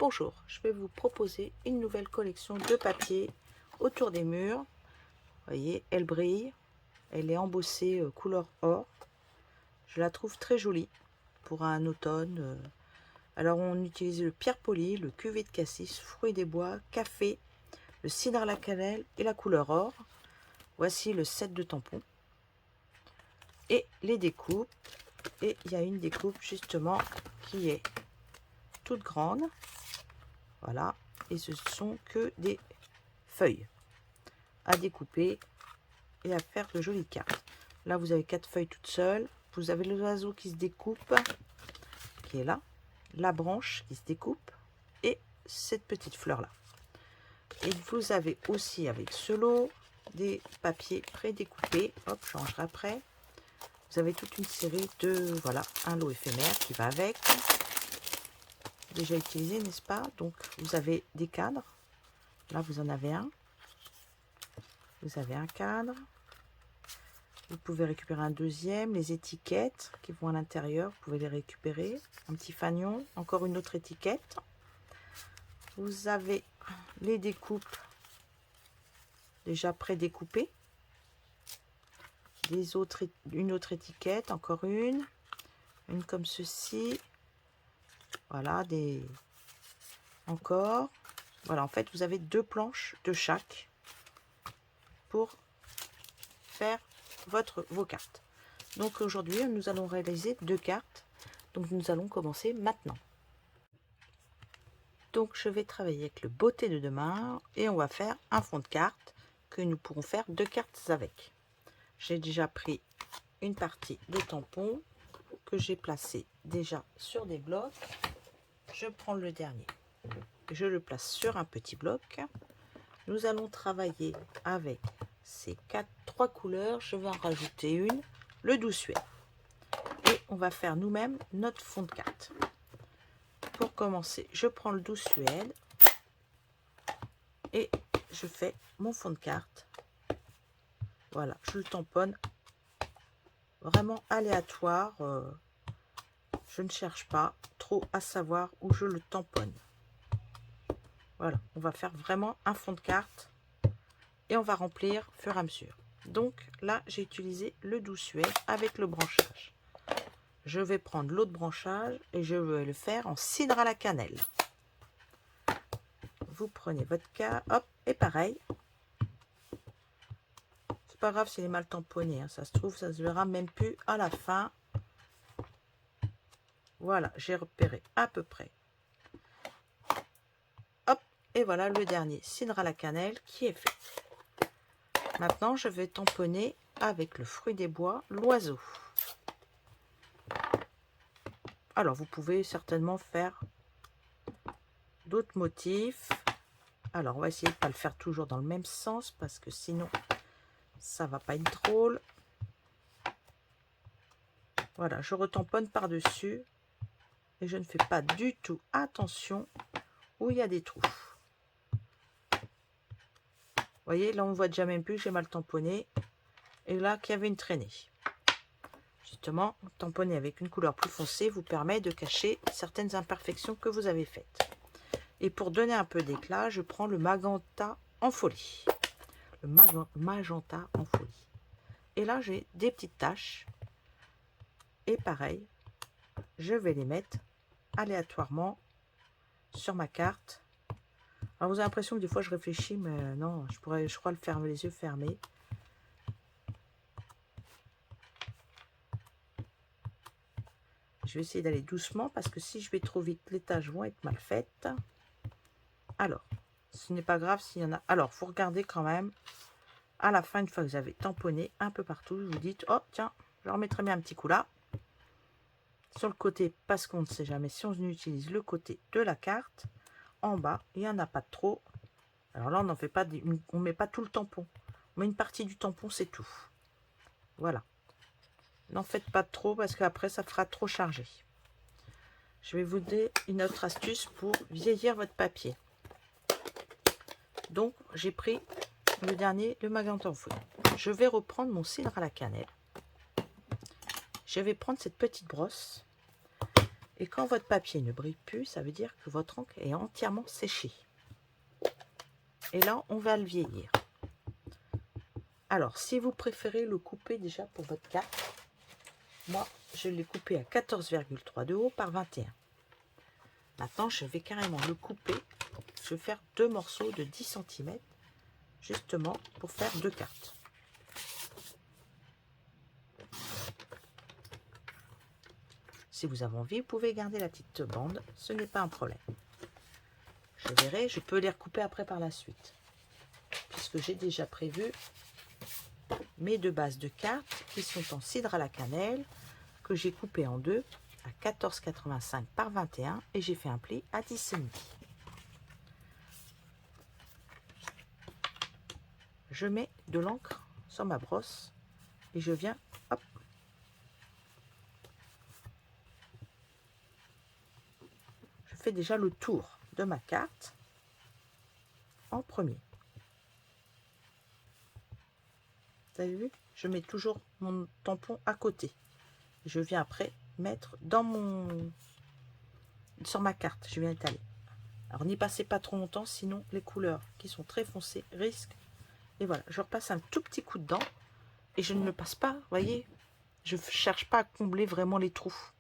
Bonjour, je vais vous proposer une nouvelle collection de papier autour des murs. Vous voyez, elle brille, elle est embossée couleur or. Je la trouve très jolie pour un automne. Alors on utilise le pierre poli, le cuvet de cassis, fruits des bois, café, le cidre à la cannelle et la couleur or. Voici le set de tampons et les découpes. Et il y a une découpe justement qui est toute grande. Voilà, et ce sont que des feuilles à découper et à faire de jolies cartes. Là, vous avez 4 feuilles toutes seules. Vous avez l'oiseau qui se découpe, qui est là, la branche qui se découpe et cette petite fleur-là. Et vous avez aussi avec ce lot des papiers pré-découpés. Hop, je changerai après. Vous avez toute une série de, voilà, un lot éphémère qui va avec. Déjà utilisé, n'est-ce pas? Donc, vous avez des cadres. Là, vous en avez un. Vous avez un cadre. Vous pouvez récupérer un deuxième. Les étiquettes qui vont à l'intérieur, vous pouvez les récupérer. Un petit fanion. Encore une autre étiquette. Vous avez les découpes déjà pré-découpées. Une autre étiquette. Encore une. Une comme ceci. Voilà, encore. Voilà, en fait, vous avez 2 planches de chaque pour faire vos cartes. Donc aujourd'hui, nous allons réaliser 2 cartes. Donc nous allons commencer maintenant. Donc je vais travailler avec le beauté de demain et on va faire un fond de carte que nous pourrons faire 2 cartes avec. J'ai déjà pris une partie de tampon que j'ai placé déjà sur des blocs. Je prends le dernier. Je le place sur un petit bloc. Nous allons travailler avec ces 3 couleurs. Je vais en rajouter une, le doux suède. Et on va faire nous-mêmes notre fond de carte. Pour commencer, je prends le doux suède et je fais mon fond de carte. Voilà, je le tamponne vraiment aléatoire. Je ne cherche pas trop à savoir où je le tamponne. Voilà, on va faire vraiment un fond de carte et on va remplir au fur et à mesure. Donc là, j'ai utilisé le doux suède avec le branchage. Je vais prendre l'autre branchage et je vais le faire en cidre à la cannelle. Vous prenez votre cas, hop, et pareil. C'est pas grave s'il est mal tamponné, hein, ça se trouve, ça se verra même plus à la fin. Voilà, j'ai repéré à peu près. Hop, et voilà le dernier cidre à la cannelle qui est fait. Maintenant, je vais tamponner avec le fruit des bois, l'oiseau. Alors, vous pouvez certainement faire d'autres motifs. Alors, on va essayer de ne pas le faire toujours dans le même sens parce que sinon, ça va pas être drôle. Voilà, je retamponne par-dessus et je ne fais pas du tout attention où il y a des trous. Vous voyez, là, on voit déjà même plus que j'ai mal tamponné et là, qu'il y avait une traînée. Justement, tamponner avec une couleur plus foncée vous permet de cacher certaines imperfections que vous avez faites. Et pour donner un peu d'éclat, je prends le magenta en folie. Le magenta en folie. Et là, j'ai des petites taches. Et pareil, je vais les mettre aléatoirement sur ma carte. Alors, vous avez l'impression que des fois, je réfléchis, mais non, je crois le faire les yeux fermés. Je vais essayer d'aller doucement parce que si je vais trop vite, les tâches vont être mal faites. Alors, ce n'est pas grave s'il y en a. Alors, il faut regarder quand même. À la fin, une fois que vous avez tamponné un peu partout, vous dites, oh tiens, je remettrai bien un petit coup là. Sur le côté, parce qu'on ne sait jamais si on utilise le côté de la carte. En bas, il n'y en a pas trop. Alors là, on n'en fait pas, on met pas tout le tampon. On met une partie du tampon, c'est tout. Voilà. N'en faites pas trop parce qu'après, ça fera trop chargé. Je vais vous donner une autre astuce pour vieillir votre papier. Donc, j'ai pris le dernier, le magenta en folie. Je vais reprendre mon cidre à la cannelle. Je vais prendre cette petite brosse Et quand votre papier ne brille plus, ça veut dire que votre encre est entièrement séchée. Et là, on va le vieillir. Alors, si vous préférez le couper déjà pour votre carte, moi, je l'ai coupé à 14,3 de haut par 21. Maintenant, je vais carrément le couper. Je vais faire 2 morceaux de 10 cm, justement pour faire 2 cartes. Si vous avez envie, vous pouvez garder la petite bande, ce n'est pas un problème. Je verrai, je peux les recouper après par la suite, puisque j'ai déjà prévu mes 2 bases de cartes qui sont en cidre à la cannelle, que j'ai coupé en 2 à 14,85 par 21 et j'ai fait un pli à 10,5. Je mets de l'encre sur ma brosse et je viens, hop, je fais déjà le tour de ma carte en premier. Vous avez vu? Je mets toujours mon tampon à côté. Je viens après mettre sur ma carte. Je viens étaler. Alors n'y passez pas trop longtemps, sinon les couleurs qui sont très foncées risquent. Et voilà, je repasse un tout petit coup dedans et je ne le passe pas, vous voyez. Je ne cherche pas à combler vraiment les trous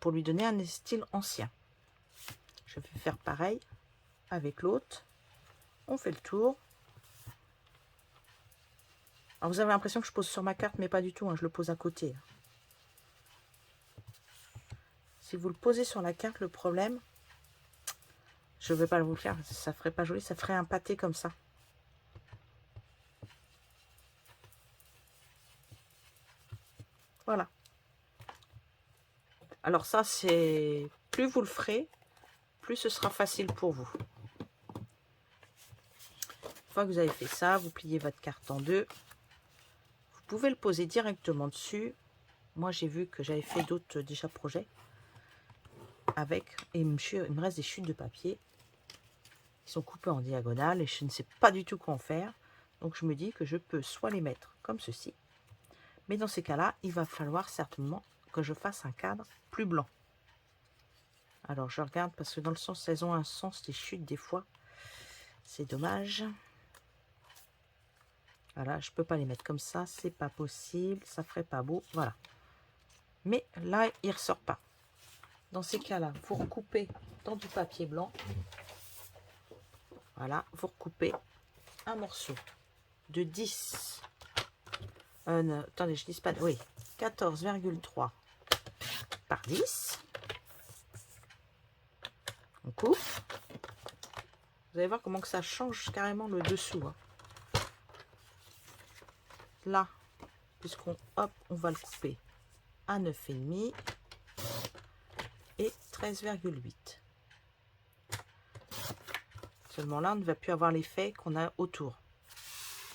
pour lui donner un style ancien. Je vais faire pareil avec l'autre. On fait le tour. Alors vous avez l'impression que je pose sur ma carte, mais pas du tout, hein, je le pose à côté. Si vous le posez sur la carte, le problème, je ne vais pas vous le faire, ça ferait pas joli, ça ferait un pâté comme ça. Voilà. Alors ça, c'est plus vous le ferez, plus ce sera facile pour vous. Une fois que vous avez fait ça, vous pliez votre carte en 2. Vous pouvez le poser directement dessus. Moi, j'ai vu que j'avais fait d'autres déjà projets avec, et il me reste des chutes de papier qui sont coupées en diagonale et je ne sais pas du tout quoi en faire. Donc, je me dis que je peux soit les mettre comme ceci, mais dans ces cas-là, il va falloir certainement que je fasse un cadre plus blanc. Alors, je regarde parce que dans le sens, elles ont un sens, les chutes, des fois. C'est dommage. Voilà, je peux pas les mettre comme ça, c'est pas possible, ça ferait pas beau, voilà. Mais là, il ressort pas. Dans ces cas-là, vous recoupez dans du papier blanc. Voilà, vous recoupez un morceau de 10. Attendez, je dis pas, oui, 14,3 par 10. On coupe. Vous allez voir comment que ça change carrément le dessous. Hein. Là, puisqu'on on va le couper à 9,5 et 13,8. Seulement là, on ne va plus avoir l'effet qu'on a autour.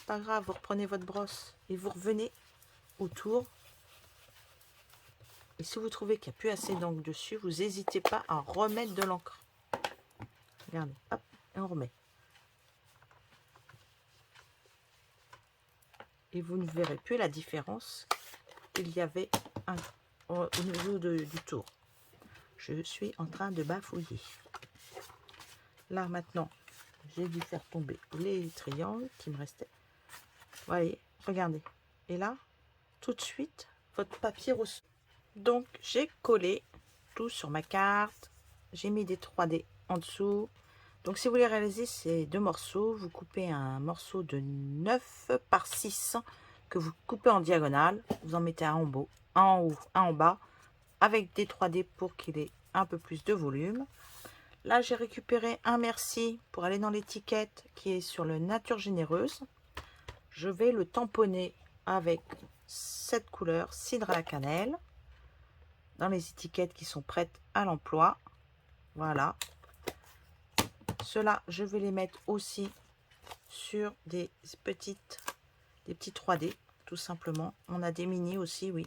Pas grave, vous reprenez votre brosse et vous revenez autour. Et si vous trouvez qu'il n'y a plus assez d'encre dessus, vous n'hésitez pas à remettre de l'encre. Regardez, hop, et on remet. Et vous ne verrez plus la différence qu'il y avait au niveau du tour. Je suis en train de bafouiller. Là, maintenant, j'ai dû faire tomber les triangles qui me restaient. Vous voyez, regardez. Et là, tout de suite, votre papier ressort. Donc, j'ai collé tout sur ma carte. J'ai mis des 3D en dessous. Donc, si vous voulez réaliser ces 2 morceaux, vous coupez un morceau de 9 par 6 que vous coupez en diagonale. Vous en mettez un en haut, un en bas, avec des 3D pour qu'il ait un peu plus de volume. Là, j'ai récupéré un merci pour aller dans l'étiquette qui est sur le Nature Généreuse. Je vais le tamponner avec cette couleur cidre à la cannelle dans les étiquettes qui sont prêtes à l'emploi. Voilà. Ceux-là, je vais les mettre aussi sur des petits 3D, tout simplement. On a des mini aussi, oui.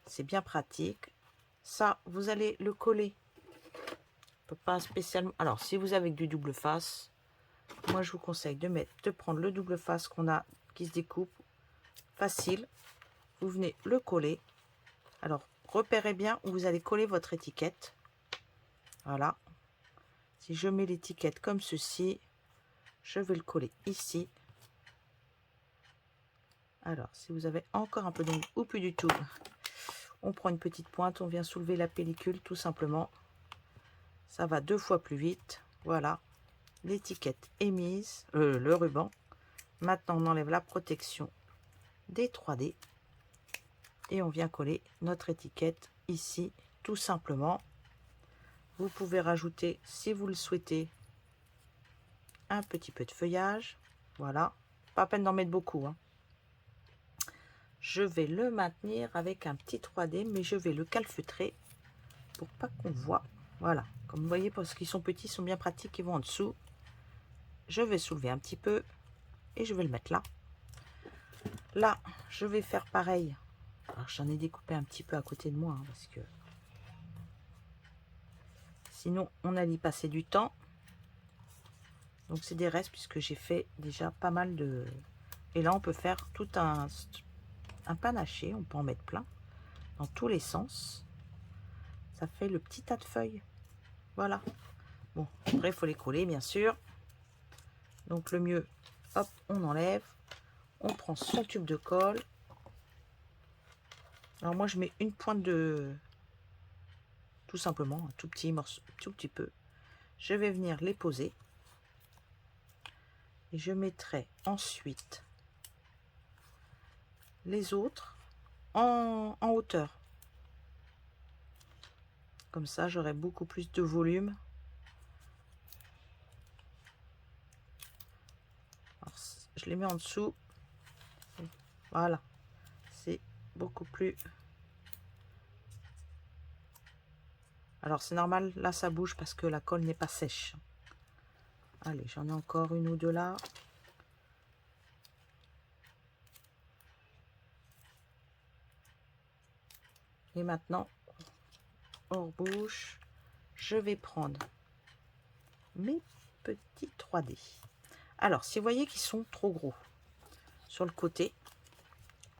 C'est bien pratique. Ça, vous allez le coller. Pas spécialement. Alors, si vous avez du double face, moi, je vous conseille de prendre le double face qu'on a, qui se découpe. Facile. Vous venez le coller. Alors, repérez bien où vous allez coller votre étiquette. Voilà. Si je mets l'étiquette comme ceci, je vais le coller ici. Alors, si vous avez encore un peu d'ombre ou plus du tout, on prend une petite pointe, on vient soulever la pellicule tout simplement. Ça va 2 fois plus vite. Voilà, l'étiquette est mise, le ruban. Maintenant, on enlève la protection des 3D et on vient coller notre étiquette ici, tout simplement. Vous pouvez rajouter, si vous le souhaitez, un petit peu de feuillage. Voilà, pas peine d'en mettre beaucoup, hein. Je vais le maintenir avec un petit 3D, mais je vais le calfeutrer pour pas qu'on voit. Voilà, comme vous voyez, parce qu'ils sont petits, ils sont bien pratiques, ils vont en dessous. Je vais soulever un petit peu et je vais le mettre là. Là, je vais faire pareil. Alors, j'en ai découpé un petit peu à côté de moi, hein, parce que sinon, on allait y passer du temps. Donc, c'est des restes, puisque j'ai fait déjà pas mal de... Et là, on peut faire tout un panaché. On peut en mettre plein, dans tous les sens. Ça fait le petit tas de feuilles. Voilà. Bon, après, il faut les coller, bien sûr. Donc, le mieux, hop, on enlève. On prend son tube de colle. Alors, moi, je mets une pointe de... Tout simplement, un tout petit morceau, tout petit peu. Je vais venir les poser. Et je mettrai ensuite les autres en hauteur. Comme ça, j'aurai beaucoup plus de volume. Alors, je les mets en dessous. Voilà. C'est beaucoup plus... Alors, c'est normal, là, ça bouge parce que la colle n'est pas sèche. Allez, j'en ai encore une ou deux là. Et maintenant, hors bouche, je vais prendre mes petits 3D. Alors, si vous voyez qu'ils sont trop gros, sur le côté,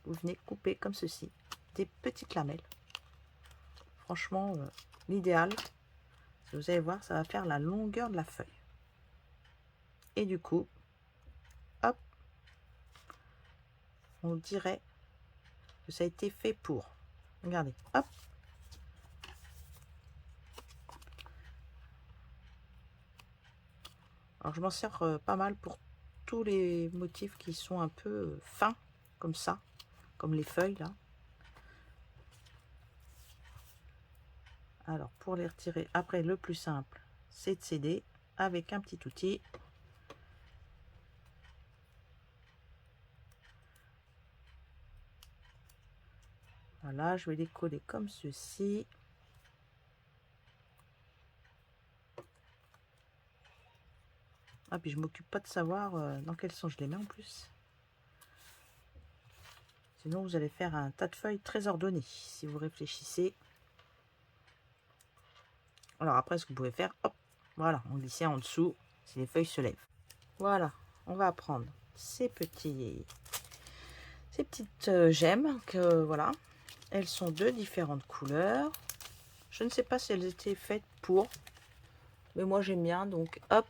vous venez couper comme ceci, des petites lamelles. Franchement, l'idéal, vous allez voir, ça va faire la longueur de la feuille. Et du coup, hop, on dirait que ça a été fait pour. Regardez, hop. Alors, je m'en sers pas mal pour tous les motifs qui sont un peu fins, comme ça, comme les feuilles, là. Alors, pour les retirer, après, le plus simple, c'est de s'aider avec un petit outil. Voilà, je vais les coller comme ceci. Ah, puis je m'occupe pas de savoir dans quel sens je les mets en plus. Sinon, vous allez faire un tas de feuilles très ordonné, si vous réfléchissez. Alors après, ce que vous pouvez faire, hop, voilà, on glisse en dessous, si les feuilles se lèvent. Voilà, on va prendre ces petites gemmes, que voilà. Elles sont de différentes couleurs. Je ne sais pas si elles étaient faites pour, mais moi j'aime bien, donc hop,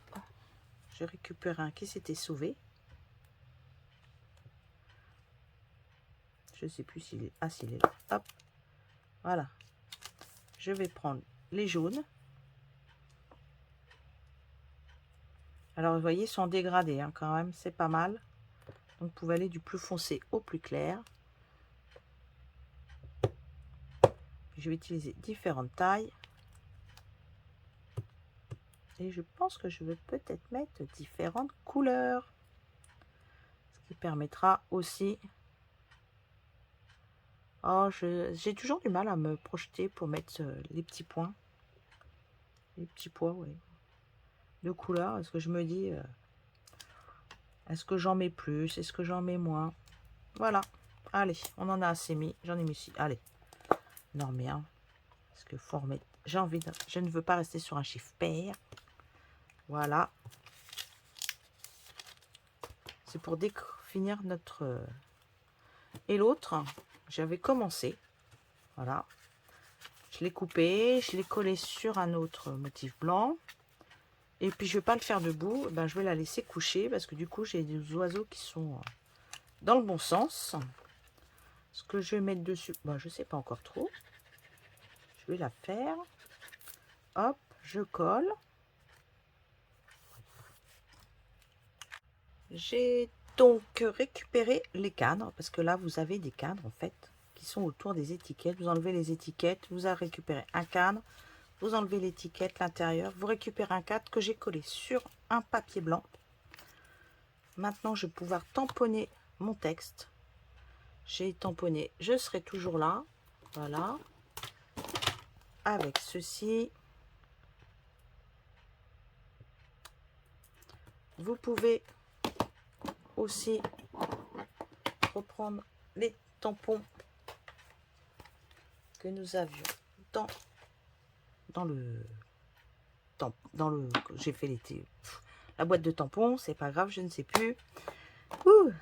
j'ai récupéré un qui s'était sauvé. Je ne sais plus s'il est... Ah, s'il est là. Hop. Voilà. Je vais prendre les jaunes. Alors, vous voyez, ils sont dégradés hein, quand même. C'est pas mal. Donc, vous pouvez aller du plus foncé au plus clair. Je vais utiliser différentes tailles. Et je pense que je vais peut-être mettre différentes couleurs. Ce qui permettra aussi... Oh, j'ai toujours du mal à me projeter pour mettre les petits points. Les petits pois, oui. De couleurs. Est-ce que je me dis... est-ce que j'en mets plus? Est-ce que j'en mets moins? Voilà. Allez, on en a assez mis. J'en ai mis ici. Allez. Non, mais hein, parce que faut remettre... J'ai envie de... Je ne veux pas rester sur un chiffre pair. Voilà. C'est pour définir notre... Et l'autre, j'avais commencé. Voilà. Je l'ai coupé, je l'ai collé sur un autre motif blanc. Et puis je vais pas le faire debout, ben, je vais la laisser coucher parce que du coup j'ai des oiseaux qui sont dans le bon sens. Ce que je vais mettre dessus, ben, je sais pas encore trop. Je vais la faire. Hop, je colle. J'ai donc récupéré les cadres parce que là vous avez des cadres en fait qui sont autour des étiquettes. Vous enlevez les étiquettes, vous avez récupéré un cadre, vous enlevez l'étiquette, l'intérieur, vous récupérez un cadre que j'ai collé sur un papier blanc. Maintenant je vais pouvoir tamponner mon texte. J'ai tamponné, je serai toujours là, voilà, avec ceci. Vous pouvez aussi reprendre les tampons que nous avions dans le j'ai fait la boîte de tampons, c'est pas grave, je ne sais plus. Ouh.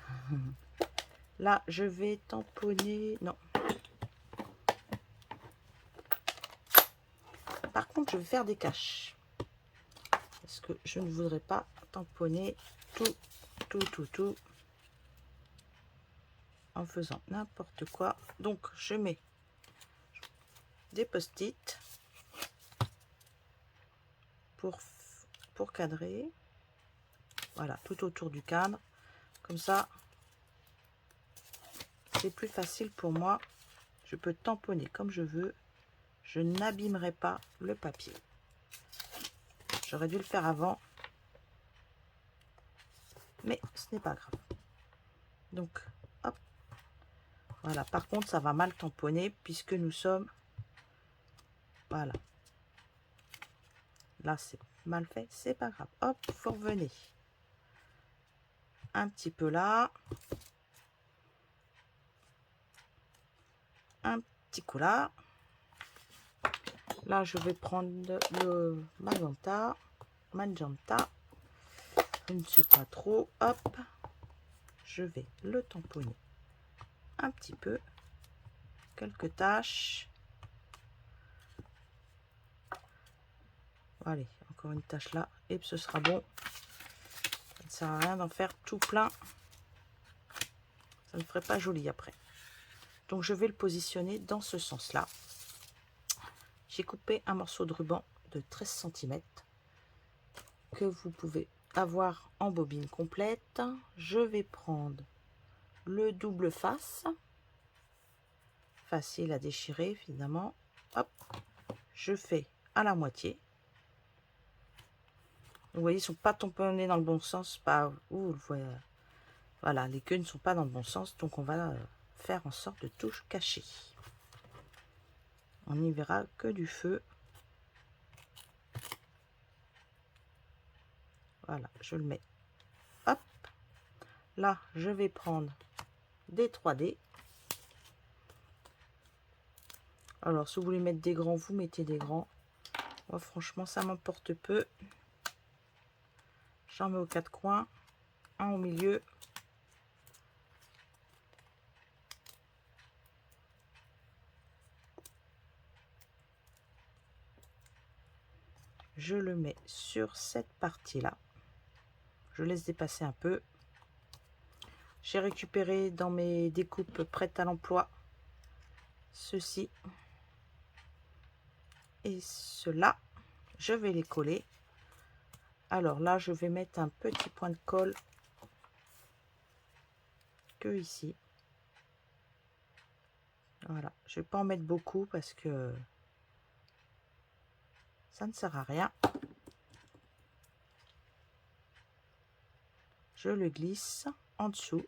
Là je vais tamponner, non, par contre je vais faire des caches parce que je ne voudrais pas tamponner tout en faisant n'importe quoi. Donc je mets des post-it pour cadrer, voilà, tout autour du cadre, comme ça c'est plus facile pour moi, je peux tamponner comme je veux, je n'abîmerai pas le papier. J'aurais dû le faire avant, mais ce n'est pas grave. Donc hop, voilà, par contre ça va mal tamponner puisque nous sommes, voilà, là c'est mal fait, c'est pas grave. Hop, vous revenez un petit peu là, un petit coup là. Là je vais prendre le magenta, je ne sais pas trop. Hop, je vais le tamponner un petit peu, quelques taches. Allez, encore une tache là et ce sera bon. Ça ne sert à rien d'en faire tout plein, ça ne ferait pas joli après. Donc je vais le positionner dans ce sens là. J'ai coupé un morceau de ruban de 13 cm que vous pouvez avoir en bobine complète. Je vais prendre le double face, facile à déchirer évidemment. Hop, je fais à la moitié. Vous voyez, ils ne sont pas tamponnés dans le bon sens, pas où voilà, les queues ne sont pas dans le bon sens, donc on va faire en sorte de tout cacher. On n'y verra que du feu. Voilà, je le mets. Hop, là je vais prendre des 3D. Alors si vous voulez mettre des grands, vous mettez des grands. Moi franchement ça m'importe peu. J'en mets aux 4 coins, un au milieu. Je le mets sur cette partie là. Je laisse dépasser un peu. J'ai récupéré dans mes découpes prêtes à l'emploi ceci et cela. Je vais les coller. Alors là je vais mettre un petit point de colle que ici. Voilà, je vais pas en mettre beaucoup parce que ça ne sert à rien. Je le glisse en dessous.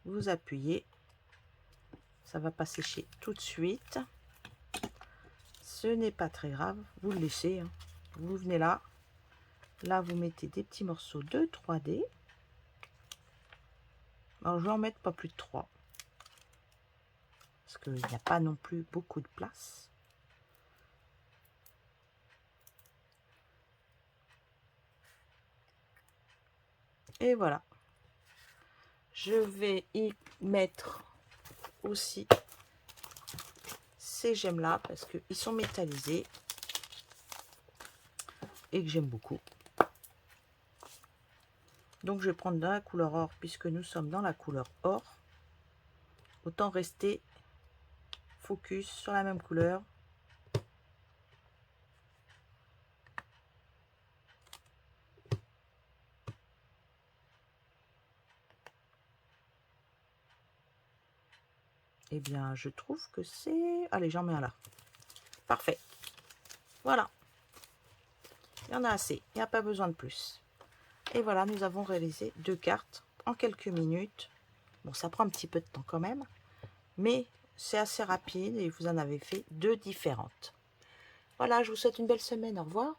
Vous appuyez, ça va pas sécher tout de suite. Ce n'est pas très grave, vous le laissez, hein. Vous venez là, vous mettez des petits morceaux de 3D. Alors je vais en mettre pas plus de 3 parce qu'il n'y a pas non plus beaucoup de place. Et voilà, je vais y mettre aussi ces gemmes-là parce qu'ils sont métallisés et que j'aime beaucoup. Donc je vais prendre dans la couleur or puisque nous sommes dans la couleur or. Autant rester focus sur la même couleur. Eh bien, je trouve que c'est... Allez, j'en mets un là. Parfait. Voilà. Il y en a assez. Il n'y a pas besoin de plus. Et voilà, nous avons réalisé 2 cartes en quelques minutes. Bon, ça prend un petit peu de temps quand même. Mais c'est assez rapide et vous en avez fait 2 différentes. Voilà, je vous souhaite une belle semaine. Au revoir.